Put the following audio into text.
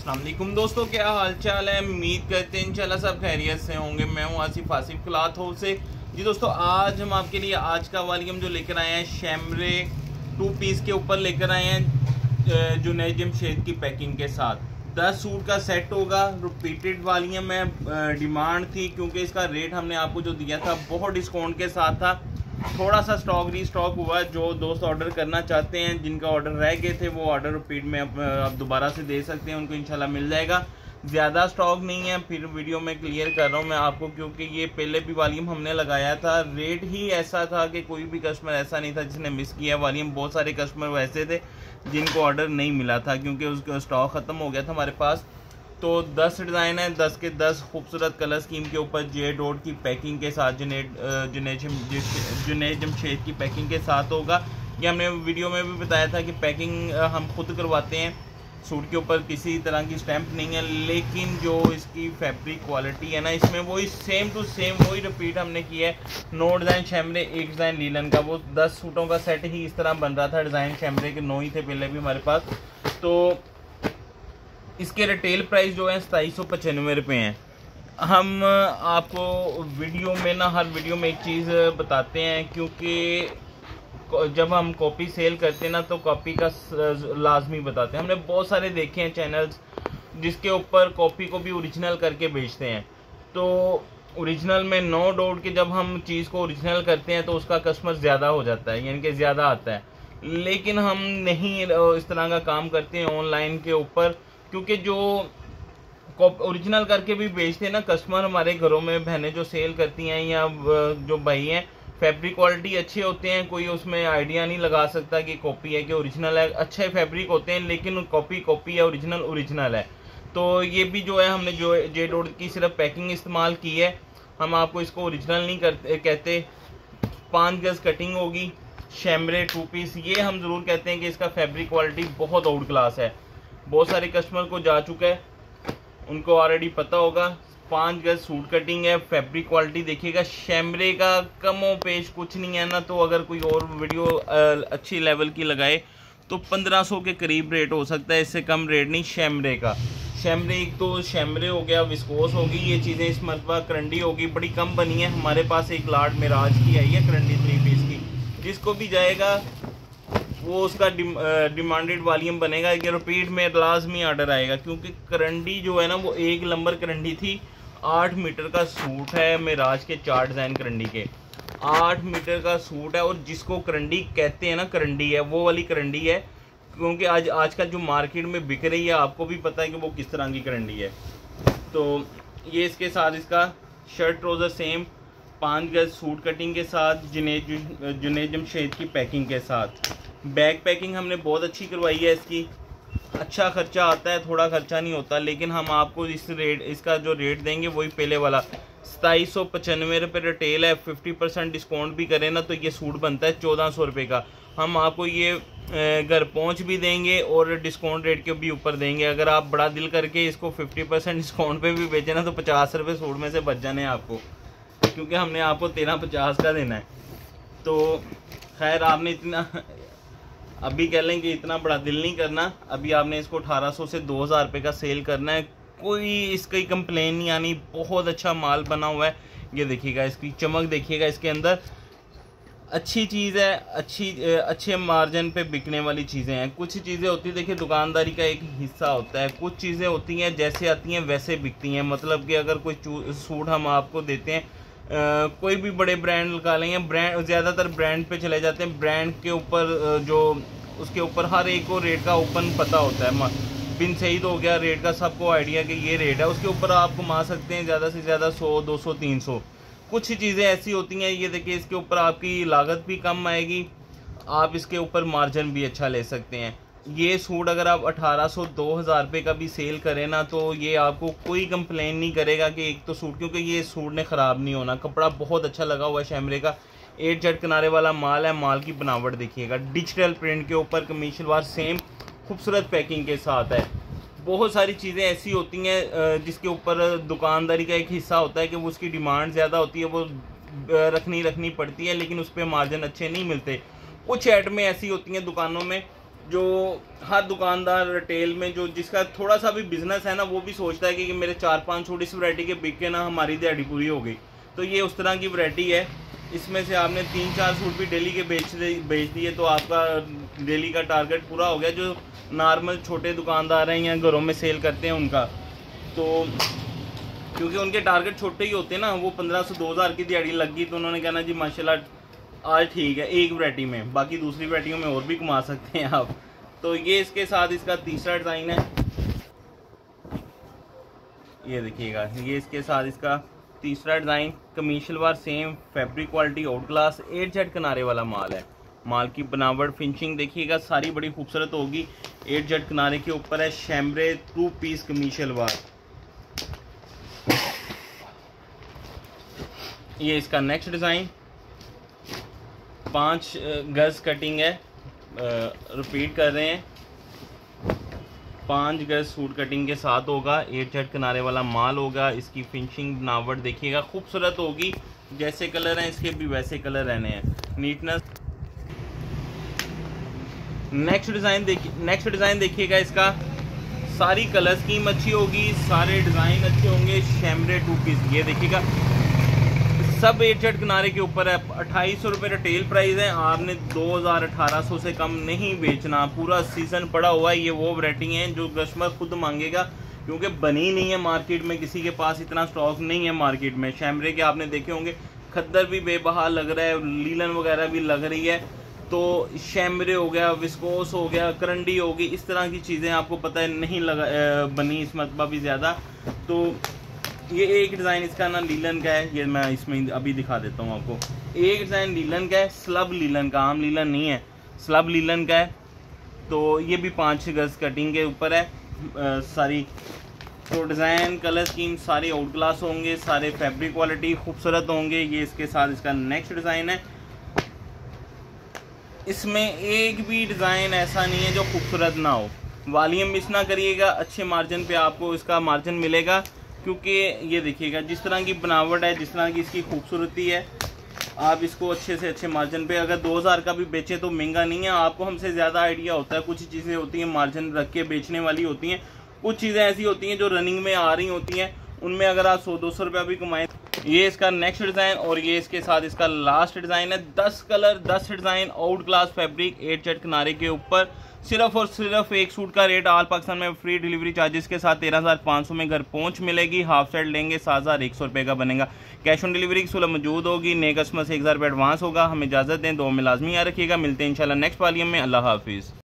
अस्सलाम वालेकुम दोस्तों, क्या हाल चाल है। उम्मीद करते हैं इंशाल्लाह सब खैरियत से होंगे। मैं हूं आसिफ क्लॉथ हाउस से। जी दोस्तों, आज हम आपके लिए आज का वॉल्यूम जो लेकर आए हैं शैमरे 2 पीस के ऊपर लेकर आए हैं जुनैद जमशेद की पैकिंग के साथ। 10 सूट का सेट होगा। रिपीटेड वॉल्यूम में डिमांड थी क्योंकि इसका रेट हमने आपको जो दिया था बहुत डिस्काउंट के साथ था। थोड़ा सा स्टॉक रीस्टॉक हुआ। जो दोस्त ऑर्डर करना चाहते हैं, जिनका ऑर्डर रह गए थे, वो ऑर्डर रिपीट में आप दोबारा से दे सकते हैं, उनको इंशाल्लाह मिल जाएगा। ज़्यादा स्टॉक नहीं है, फिर वीडियो में क्लियर कर रहा हूँ मैं आपको, क्योंकि ये पहले भी वॉल्यूम हमने लगाया था। रेट ही ऐसा था कि कोई भी कस्टमर ऐसा नहीं था जिसने मिस किया वॉल्यूम। बहुत सारे कस्टमर वैसे थे जिनको ऑर्डर नहीं मिला था क्योंकि उसका स्टॉक ख़त्म हो गया था हमारे पास। तो 10 डिज़ाइन है, 10 के 10 खूबसूरत कलर स्कीम के ऊपर जे डॉट की पैकिंग के साथ जुनैद जमशेद की पैकिंग के साथ होगा। ये हमने वीडियो में भी बताया था कि पैकिंग हम खुद करवाते हैं। सूट के ऊपर किसी तरह की स्टैंप नहीं है, लेकिन जो इसकी फैब्रिक क्वालिटी है ना, इसमें वही सेम टू सेम वही रिपीट हमने किया है। 9 डिज़ाइन शैमरे, 1 डिज़ाइन लीलन का। वो 10 सूटों का सेट ही इस तरह बन रहा था। डिज़ाइन शैमरे के 9 ही थे पहले भी हमारे पास। तो इसके रिटेल प्राइस जो है 2795 रुपये हैं। हम आपको वीडियो में ना, हर वीडियो में एक चीज़ बताते हैं, क्योंकि जब हम कॉपी सेल करते हैं ना, तो कॉपी का लाजमी बताते हैं। हमने बहुत सारे देखे हैं चैनल्स जिसके ऊपर कॉपी को भी ओरिजिनल करके बेचते हैं। तो ओरिजिनल में नो डाउट कि जब हम चीज़ को ओरिजिनल करते हैं तो उसका कस्टमर ज़्यादा हो जाता है, यानी कि ज़्यादा आता है। लेकिन हम नहीं इस तरह का काम करते हैं ऑनलाइन के ऊपर, क्योंकि जो ओरिजिनल करके भी बेचते हैं ना कस्टमर, हमारे घरों में बहनें जो सेल करती हैं या जो भाई हैं, फैब्रिक क्वालिटी अच्छे होते हैं। कोई उसमें आइडिया नहीं लगा सकता कि कॉपी है कि ओरिजिनल है। अच्छे फैब्रिक होते हैं, लेकिन कॉपी है, ओरिजिनल है। तो ये भी जो है, हमने जो जे डॉट की सिर्फ पैकिंग इस्तेमाल की है। हम आपको इसको ओरिजिनल नहीं कहते। 5 गज कटिंग होगी। शैमरे 2 पीस, ये हम ज़रूर कहते हैं कि इसका फैब्रिक क्वालिटी बहुत आउट क्लास है। बहुत सारे कस्टमर को जा चुका है, उनको ऑलरेडी पता होगा। 5 गज सूट कटिंग है। फैब्रिक क्वालिटी देखिएगा, शैमरे का कमो पेश कुछ नहीं है ना। तो अगर कोई और वीडियो अच्छी लेवल की लगाए तो 1500 के करीब रेट हो सकता है, इससे कम रेट नहीं शैमरे का। शैमरे एक तो शैमरे हो गया, विस्कोस होगी, ये चीज़ें इस मरतबा करंडी होगी, बड़ी कम बनी है। हमारे पास एक लाट मिराज की आई है करंडी 3 पीस की, जिसको भी जाएगा वो उसका डिमांडेड वॉल्यूम बनेगा कि रिपीट में लाजमी ऑर्डर आएगा। क्योंकि करंडी जो है ना, वो 1 नंबर करंडी थी। 8 मीटर का सूट है मिराज के 4 डिज़ाइन करंडी के। 8 मीटर का सूट है, और जिसको करंडी कहते हैं ना, करंडी है, वो वाली करंडी है। क्योंकि आजकल जो मार्केट में बिक रही है, आपको भी पता है कि वो किस तरह की करंडी है। तो ये इसके साथ इसका शर्ट ट्राउज़र सेम 5 गज सूट कटिंग के साथ, जुनैद जमशेद की पैकिंग के साथ। बैग पैकिंग हमने बहुत अच्छी करवाई है इसकी। अच्छा खर्चा आता है, थोड़ा खर्चा नहीं होता। लेकिन हम आपको इसका जो रेट देंगे वही पहले वाला 2795 रुपये रिटेल है। 50% डिस्काउंट भी करें ना तो ये सूट बनता है 1400 रुपये का। हम आपको ये घर पहुंच भी देंगे और डिस्काउंट रेट के भी ऊपर देंगे। अगर आप बड़ा दिल करके इसको 50% डिस्काउंट पे भी बेचें ना, तो 50 रुपये सूट में से बच जाने आपको, क्योंकि हमने आपको 1350 का देना है। तो खैर, आपने इतना अभी कह लें कि इतना बड़ा दिल नहीं करना। अभी आपने इसको 1800 से 2000 रुपये का सेल करना है। कोई इसकी कंप्लेन नहीं आनी। बहुत अच्छा माल बना हुआ है। ये देखिएगा, इसकी चमक देखिएगा, इसके अंदर अच्छी चीज़ है। अच्छे मार्जिन पे बिकने वाली चीज़ें हैं। कुछ चीज़ें होती है, देखिए, दुकानदारी का एक हिस्सा होता है। कुछ चीज़ें होती हैं जैसे आती हैं वैसे बिकती हैं। मतलब कि अगर कोई सूट हम आपको देते हैं, कोई भी बड़े ब्रांड लगा लेंगे, ब्रांड ज़्यादातर ब्रांड पे चले जाते हैं। ब्रांड के ऊपर जो उसके ऊपर हर एक को रेट का ओपन पता होता है। बिन सईद हो गया, रेट का सबको आइडिया कि ये रेट है। उसके ऊपर आप कमा सकते हैं ज़्यादा से ज़्यादा 100, 200, 300। कुछ चीज़ें ऐसी होती हैं, ये देखिए, इसके ऊपर आपकी लागत भी कम आएगी, आप इसके ऊपर मार्जिन भी अच्छा ले सकते हैं। ये सूट अगर आप 1800, 2000 रुपये का भी सेल करें ना, तो ये आपको कोई कंप्लेन नहीं करेगा कि एक तो सूट, क्योंकि ये सूट ने ख़राब नहीं होना। कपड़ा बहुत अच्छा लगा हुआ है शैमरे का। 8 जट किनारे वाला माल है। माल की बनावट देखिएगा, डिजिटल प्रिंट के ऊपर कमीज शलवार सेम खूबसूरत पैकिंग के साथ है। बहुत सारी चीज़ें ऐसी होती हैं जिसके ऊपर दुकानदारी का एक हिस्सा होता है कि वो उसकी डिमांड ज़्यादा होती है, वो रखनी पड़ती है, लेकिन उस पर मार्जिन अच्छे नहीं मिलते। कुछ आइटमें ऐसी होती हैं दुकानों में जो हर दुकानदार रिटेल में जो जिसका थोड़ा सा भी बिजनेस है ना, वो भी सोचता है कि मेरे 4-5 सूट इस वैरायटी के बिक के ना हमारी दिहाड़ी पूरी हो गई। तो ये उस तरह की वैरायटी है। इसमें से आपने 3-4 सूट भी डेली के बेच दिए तो आपका डेली का टारगेट पूरा हो गया। जो नॉर्मल छोटे दुकानदार हैं या घरों में सेल करते हैं उनका, तो क्योंकि उनके टारगेट छोटे ही होते हैं ना, वो 1500-2000 की दिहाड़ी लग गई तो उन्होंने कहना जी माशाल्लाह आज ठीक है एक वैरायटी में, बाकी दूसरी वैरायटियों में और भी कमा सकते हैं आप। तो ये इसके साथ इसका तीसरा डिज़ाइन है, ये देखिएगा, ये इसके साथ इसका तीसरा design. Kameez shalwar same fabric quality out class 8Z किनारे वाला माल है। माल की बनावट फिनिशिंग देखिएगा सारी बड़ी खूबसूरत होगी। 8Z किनारे के ऊपर है शैमरे 2 पीस कमीज शलवार। ये इसका नेक्स्ट डिज़ाइन 5 गज कटिंग है, रिपीट कर रहे हैं, 5 गज सूट कटिंग के साथ होगा। 8Z किनारे वाला माल होगा। इसकी फिनिशिंग बनावट देखिएगा खूबसूरत होगी। जैसे कलर हैं इसके भी वैसे कलर रहने हैं, नीटनेस। नेक्स्ट डिज़ाइन देखिएगा, इसका सारी कलर स्कीम अच्छी होगी, सारे डिज़ाइन अच्छे होंगे। शैमरे 2 पीस ये देखिएगा, सब 8Z किनारे के ऊपर है। 2800 रुपये रिटेल प्राइस है। आपने 2000-1800 से कम नहीं बेचना। पूरा सीज़न पड़ा हुआ है। ये वो वैरायटी हैं जो कस्टमर खुद मांगेगा, क्योंकि बनी नहीं है मार्केट में, किसी के पास इतना स्टॉक नहीं है मार्केट में। शैमरे के आपने देखे होंगे, खद्दर भी बेबहा लग रहा है, लीलन वगैरह भी लग रही है। तो शैमरे हो गया, विस्कोस हो गया, करंडी होगी, इस तरह की चीज़ें आपको पता है नहीं लगा बनी इस मरतबा भी ज़्यादा। तो ये एक डिज़ाइन इसका ना लीलन का है, ये मैं इसमें अभी दिखा देता हूँ आपको। एक डिज़ाइन लीलन का है, स्लब लीलन का, आम लीलन नहीं है, स्लब लीलन का है। तो ये भी 5 गज कटिंग के ऊपर है सारी। तो डिज़ाइन कलर स्कीम सारे आउट क्लास होंगे, सारे फैब्रिक क्वालिटी खूबसूरत होंगे। ये इसके साथ इसका नेक्स्ट डिज़ाइन है। इसमें एक भी डिज़ाइन ऐसा नहीं है जो खूबसूरत ना हो। वॉल्यूम मिस ना करिएगा, अच्छे मार्जिन पे आपको इसका मार्जिन मिलेगा, क्योंकि ये देखिएगा जिस तरह की बनावट है, जिस तरह की इसकी खूबसूरती है, आप इसको अच्छे से अच्छे मार्जिन पे अगर 2000 का भी बेचें तो महंगा नहीं है। आपको हमसे ज़्यादा आइडिया होता है। कुछ चीज़ें होती हैं मार्जिन रख के बेचने वाली होती हैं, कुछ चीज़ें ऐसी होती हैं जो रनिंग में आ रही होती हैं, उनमें अगर आप 100-200 रुपया भी कमाएं। ये इसका नेक्स्ट डिज़ाइन और ये इसके साथ इसका लास्ट डिज़ाइन है। 10 colour 10 design out class fabric 8Z किनारे के ऊपर। सिर्फ और सिर्फ एक सूट का रेट ऑल पाकिस्तान में फ्री डिलीवरी चार्जेस के साथ 13,500 में घर पहुंच मिलेगी। हाफ सेट लेंगे 7,100 रुपये का बनेगा। कैश ऑन डिलीवरी की सहूलत मौजूद होगी। नए कस्टमर से 1000 रुपये एडवांस होगा। हमें इजाज़त दें, 2 में लाजमी याद रखिएगा। मिलते हैं इंशाल्लाह नेक्स्ट वॉल्यूम में। अल्लाह हाफिज़।